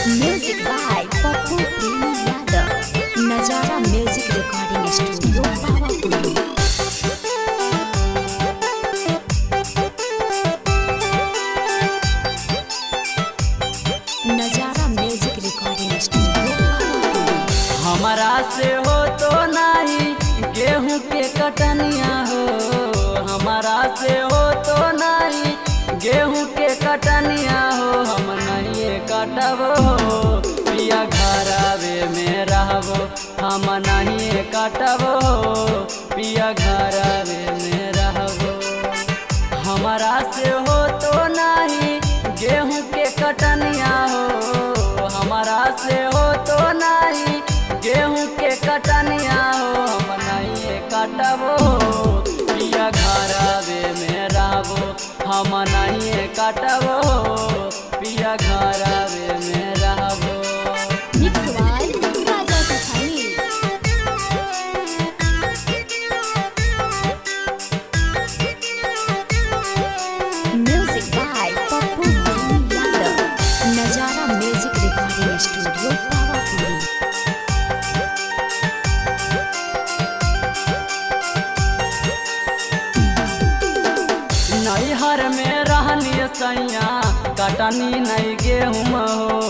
Music by Pappu Premi Yadav. नजारा music recording studio Pawapuri. नजारा music recording studio Pawapuri. हमारा से हो तो नहीं गेहूं के कटनिया हो, हमारा से हो तो नहीं गेहूं के कटनिया हो। हम नहीं कटब हो पिया घरावे में रहबो, हम नहीं कटब हो पिया घरावे में रहबो। हमारा से हो तो नहीं गेहूं के कटनिया हो, हमारा से हो तो नहीं गेहूं के कटनिया हो। हम नहीं कटब हो पिया घरावे में रहबो, हम नहीं कटब हो पिया घरावे में रहबो। Mix by Raja Sakhani. Music by Pappu Premi Yadav. नजारा म्यूजिक रिकॉर्डिंग स्टूडियो पावापुरी। नैहर में रहनी सैया कटनी नहीं गेहूँ हो,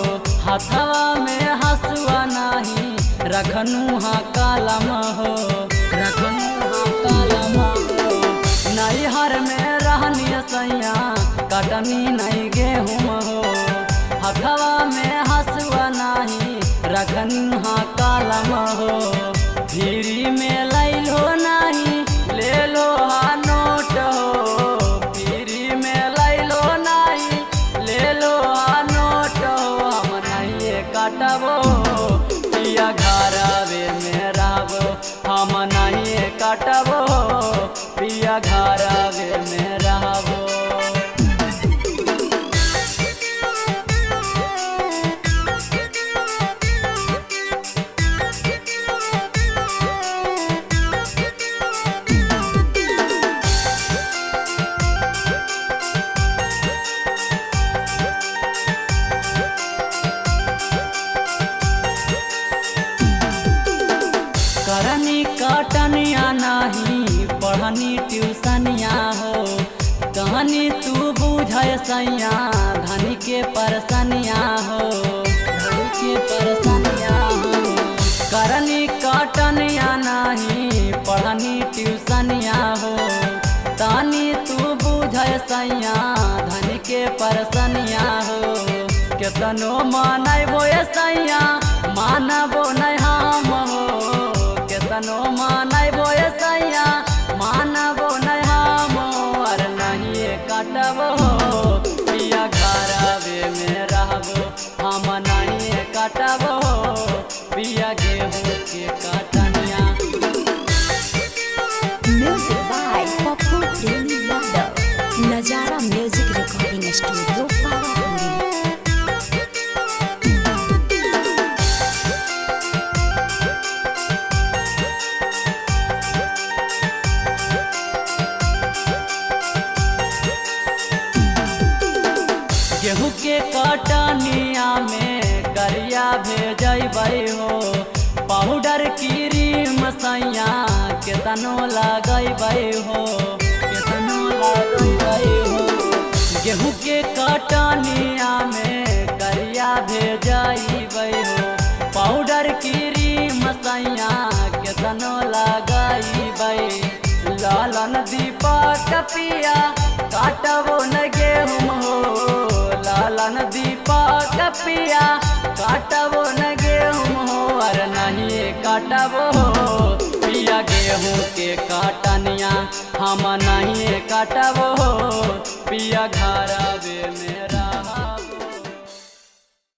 हथवा में हसुआ नहीं रखनू हाँ कलम हो, रखनू हाँ कलम हो। नैहर में रहनी सैया कटनी नहीं गेहूँ हो, हथवा में हसुआ नहीं रखनू हाँ कलम हो। धीरी में लैलो नहीं ले लो हाँ नोट हो, धीरी में लैलो नहीं ले लो हाँ नोट हो। हम नहीं कटब हो पिया घरावे में रहबो, हम नहीं कटब हो पिया घरावे में रहबो। करनी कटनिया नहीं पढ़नी ट्यूशनिया हो, कहानी तू बुझे सैया धनी के परसनिया हो, धनी के परसनिया हो। करनी कटनिया नहीं पढ़नी ट्यूशनिया हो, तानी तू बुझे सैया धनी के परसनिया हो। केतनो मानबो सैया मानबो नहीं हम हो, केतनो मानबो सैया मानबो नहीं हम हो। अरे नहीं कटब हो पिया घरावे में रहबो, हम नहीं कटब हो पिया गेहूं के कटनिया। Music by Pappu Premi Yadav. नजारा म्यूजिक रिकॉर्डिंग स्टूडियो पावापुरी। गेहूं के कटनिया में गरिया भेजबै हो, पाउडर क्रीम सैया केतनो लगबै हो, केतनो लगबै हो। गेहूं के कटनिया में गरिया भेजबै हो, पाउडर क्रीम सैया केतनो लगबै। लालन दीपक पिया काटबो न गेहूं हो, लालन दीपक पिया काटबो न गेहूं हो। अरे नहीं काटबो हो पिया गेहूं के कटनिया, हम नहीं काटबो हो पिया घरावे में।